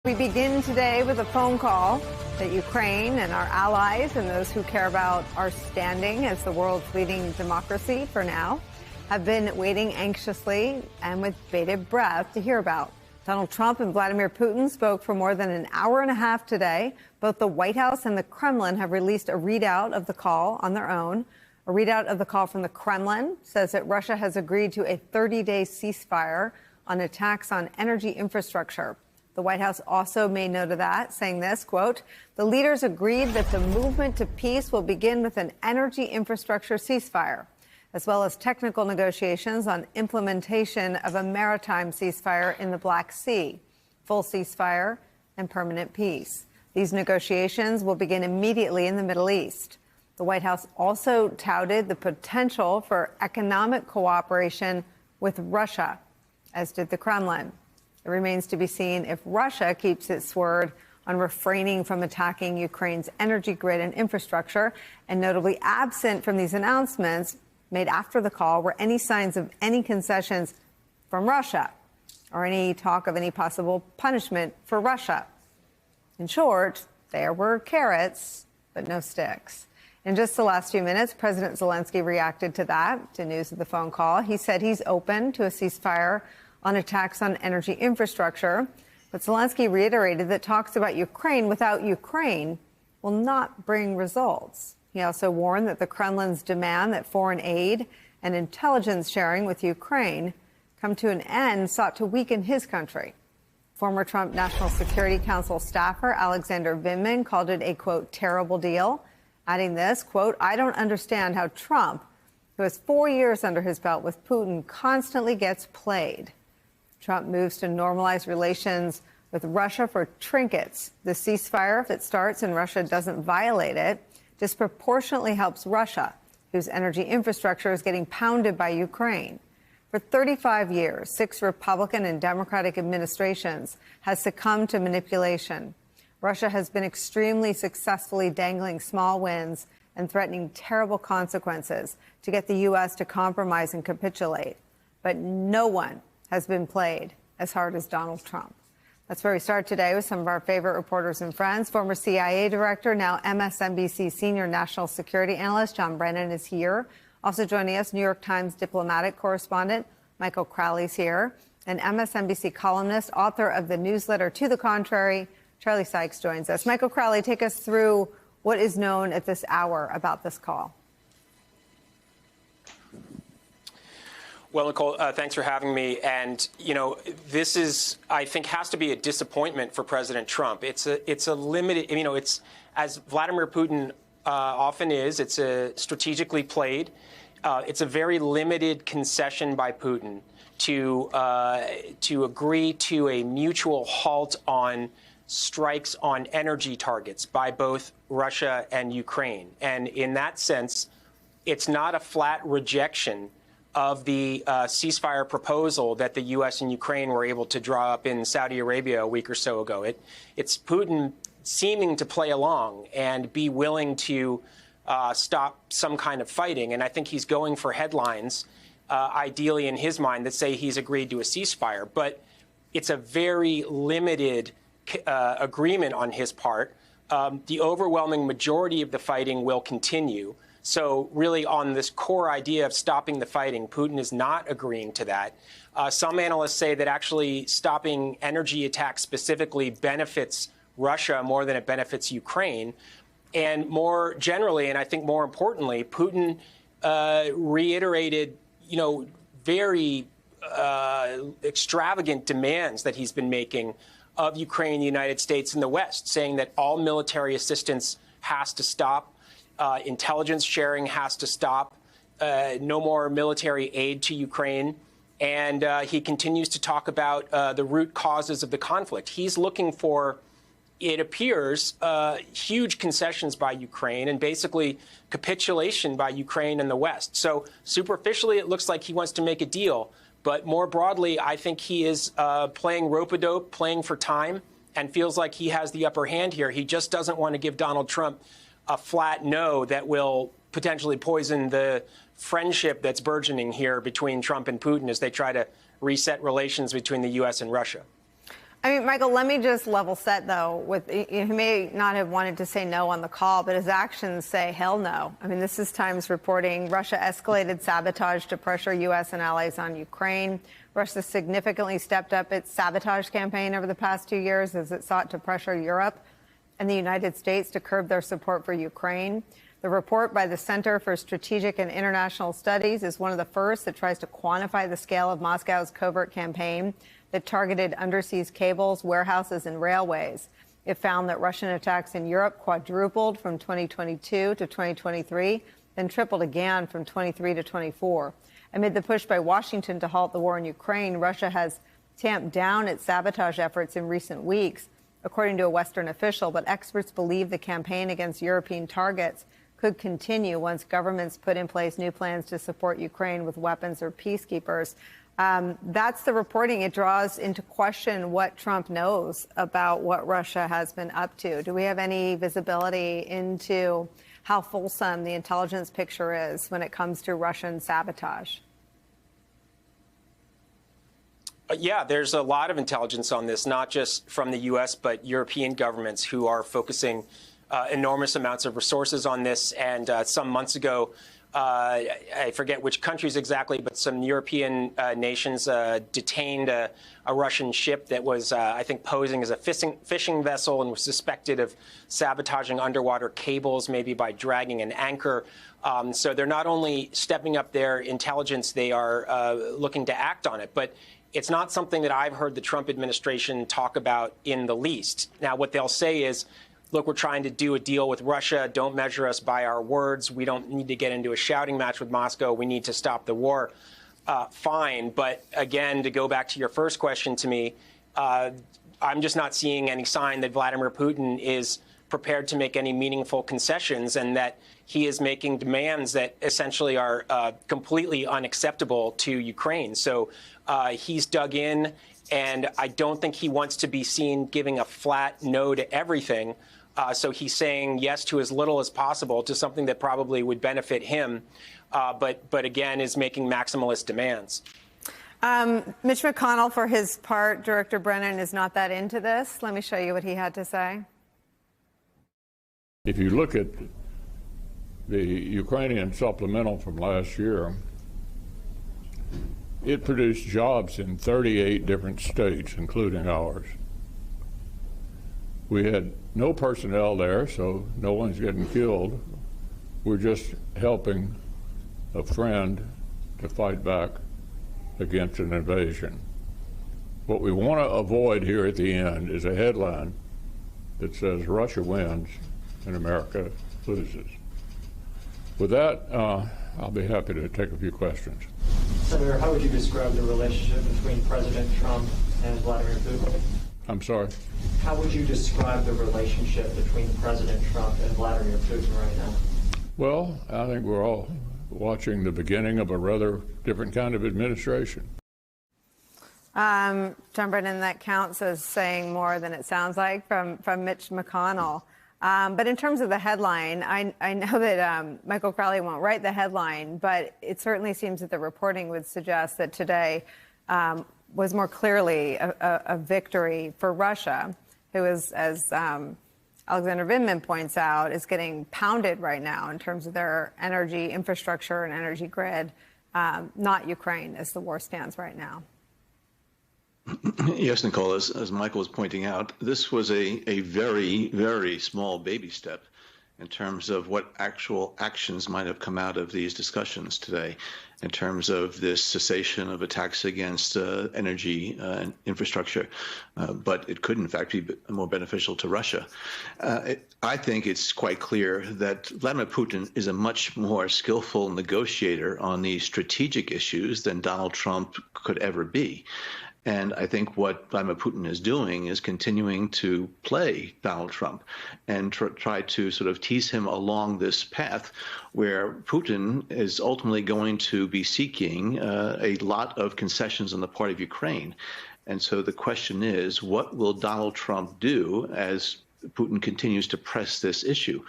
We begin today with a phone call that Ukraine and our allies and those who care about our standing as the world's leading democracy for now have been waiting anxiously and with bated breath to hear about. Donald Trump and Vladimir Putin spoke for more than an hour and a half today. Both the White House and the Kremlin have released a readout of the call on their own. A readout of the call from the Kremlin says that Russia has agreed to a 30-day ceasefire on attacks on energy infrastructure. The White House also made note of that, saying this, quote, the leaders agreed that the movement to peace will begin with an energy infrastructure ceasefire, as well as technical negotiations on implementation of a maritime ceasefire in the Black Sea, full ceasefire and permanent peace. These negotiations will begin immediately in the Middle East. The White House also touted the potential for economic cooperation with Russia, as did the Kremlin. It remains to be seen if Russia keeps its word on refraining from attacking Ukraine's energy grid and infrastructure. And notably absent from these announcements made after the call were any signs of any concessions from Russia or any talk of any possible punishment for Russia. In short, there were carrots, but no sticks. In just the last few minutes, President Zelensky reacted to that, to news of the phone call. He said he's open to a ceasefire on attacks on energy infrastructure. But Zelensky reiterated that talks about Ukraine without Ukraine will not bring results. He also warned that the Kremlin's demand that foreign aid and intelligence sharing with Ukraine come to an end sought to weaken his country. Former Trump National Security Council staffer Alexander Vindman called it a, quote, terrible deal, adding this, quote, I don't understand how Trump, who has 4 years under his belt with Putin, constantly gets played. Trump moves to normalize relations with Russia for trinkets. The ceasefire, if it starts and Russia doesn't violate it, disproportionately helps Russia, whose energy infrastructure is getting pounded by Ukraine. For 35 years, 6 Republican and Democratic administrations has succumbed to manipulation. Russia has been extremely successfully dangling small wins and threatening terrible consequences to get the U.S. to compromise and capitulate. But no one has been played as hard as Donald Trump. That's where we start today with some of our favorite reporters and friends. Former CIA director, now MSNBC senior national security analyst John Brennan is here. Also joining us, New York Times diplomatic correspondent Michael Crowley's here. And MSNBC columnist, author of the newsletter To the Contrary, Charlie Sykes joins us. Michael Crowley, take us through what is known at this hour about this call. Well, Nicole, thanks for having me. And, you know, this is, I think, has to be a disappointment for President Trump. It's a limited, you know, it's, as Vladimir Putin often is, it's a strategically played. It's a very limited concession by Putin to agree to a mutual halt on strikes on energy targets by both Russia and Ukraine. And in that sense, it's not a flat rejection of the ceasefire proposal that the U.S. and Ukraine were able to draw up in Saudi Arabia a week or so ago. It's Putin seeming to play along and be willing to stop some kind of fighting. And I think he's going for headlines, ideally in his mind, that say he's agreed to a ceasefire. But it's a very limited agreement on his part. The overwhelming majority of the fighting will continue. So really on this core idea of stopping the fighting, Putin is not agreeing to that. Some analysts say that actually stopping energy attacks specifically benefits Russia more than it benefits Ukraine. And more generally, and I think more importantly, Putin reiterated, you know, very extravagant demands that he's been making of Ukraine, the United States, and the West, saying that all military assistance has to stop. Intelligence sharing has to stop. No more military aid to Ukraine. And he continues to talk about the root causes of the conflict. He's looking for, it appears, huge concessions by Ukraine and basically capitulation by Ukraine and the West. So superficially, it looks like he wants to make a deal. But more broadly, I think he is playing rope-a-dope, playing for time, and feels like he has the upper hand here. He just doesn't want to give Donald Trump a flat no that will potentially poison the friendship that's burgeoning here between Trump and Putin as they try to reset relations between the U.S. and Russia. I mean, Michael, let me just level set, though, with he may not have wanted to say no on the call, but his actions say hell no. I mean, this is Times reporting Russia escalated sabotage to pressure U.S. and allies on Ukraine. Russia significantly stepped up its sabotage campaign over the past 2 years as it sought to pressure Europe and the United States to curb their support for Ukraine. The report by the Center for Strategic and International Studies is one of the first that tries to quantify the scale of Moscow's covert campaign that targeted underseas cables, warehouses, and railways. It found that Russian attacks in Europe quadrupled from 2022 to 2023, then tripled again from 23 to 24. Amid the push by Washington to halt the war in Ukraine, Russia has tamped down its sabotage efforts in recent weeks, according to a Western official. But experts believe the campaign against European targets could continue once governments put in place new plans to support Ukraine with weapons or peacekeepers. That's the reporting. It draws into question what Trump knows about what Russia has been up to. Do we have any visibility into how fulsome the intelligence picture is when it comes to Russian sabotage? Yeah, there's a lot of intelligence on this, not just from the U.S., but European governments who are focusing enormous amounts of resources on this. And some months ago, I forget which countries exactly, but some European nations detained a Russian ship that was, I think, posing as a fishing vessel and was suspected of sabotaging underwater cables, maybe by dragging an anchor. So they're not only stepping up their intelligence, they are looking to act on it. But it's not something that I've heard the Trump administration talk about in the least. Now, what they'll say is, look, we're trying to do a deal with Russia. Don't measure us by our words. We don't need to get into a shouting match with Moscow. We need to stop the war. Fine. But again, to go back to your first question to me, I'm just not seeing any sign that Vladimir Putin is prepared to make any meaningful concessions and that he is making demands that essentially are completely unacceptable to Ukraine. So he's dug in, and I don't think he wants to be seen giving a flat no to everything. So he's saying yes to as little as possible to something that probably would benefit him, but again, is making maximalist demands. Mitch McConnell, for his part, Director Brennan is not that into this. Let me show you what he had to say. If you look at the Ukrainian supplemental from last year, it produced jobs in 38 different states, including ours. We had no personnel there, so no one's getting killed. We're just helping a friend to fight back against an invasion. What we want to avoid here at the end is a headline that says Russia wins and America loses. With that, I'll be happy to take a few questions. Senator, how would you describe the relationship between President Trump and Vladimir Putin? I'm sorry? How would you describe the relationship between President Trump and Vladimir Putin right now? Well, I think we're all watching the beginning of a rather different kind of administration. John Brennan, that counts as saying more than it sounds like from Mitch McConnell. But in terms of the headline, I know that Michael Crowley won't write the headline, but it certainly seems that the reporting would suggest that today was more clearly a victory for Russia, who is, as Alexander Vindman points out, is getting pounded right now in terms of their energy infrastructure and energy grid, not Ukraine, as the war stands right now. Yes, Nicole, as Michael was pointing out, this was a very, very small baby step in terms of what actual actions might have come out of these discussions today, in terms of this cessation of attacks against energy and infrastructure. But it could, in fact, be more beneficial to Russia. I think it's quite clear that Vladimir Putin is a much more skillful negotiator on these strategic issues than Donald Trump could ever be. And I think what Vladimir Putin is doing is continuing to play Donald Trump and try to sort of tease him along this path where Putin is ultimately going to be seeking a lot of concessions on the part of Ukraine. And so the question is, what will Donald Trump do as Putin continues to press this issue.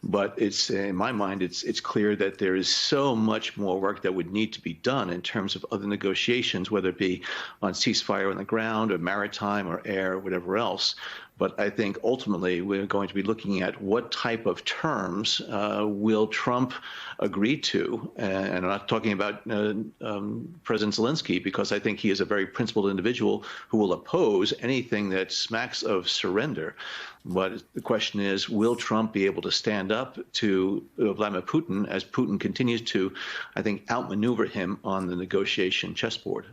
But it's, in my mind, it's clear that there is so much more work that would need to be done in terms of other negotiations, whether it be on ceasefire on the ground or maritime or air or whatever else. But I think ultimately we're going to be looking at what type of terms will Trump agree to. And I'm not talking about President Zelensky, because I think he is a very principled individual who will oppose anything that smacks of surrender. But the question is, will Trump be able to stand up to Vladimir Putin as Putin continues to, I think, outmaneuver him on the negotiation chessboard?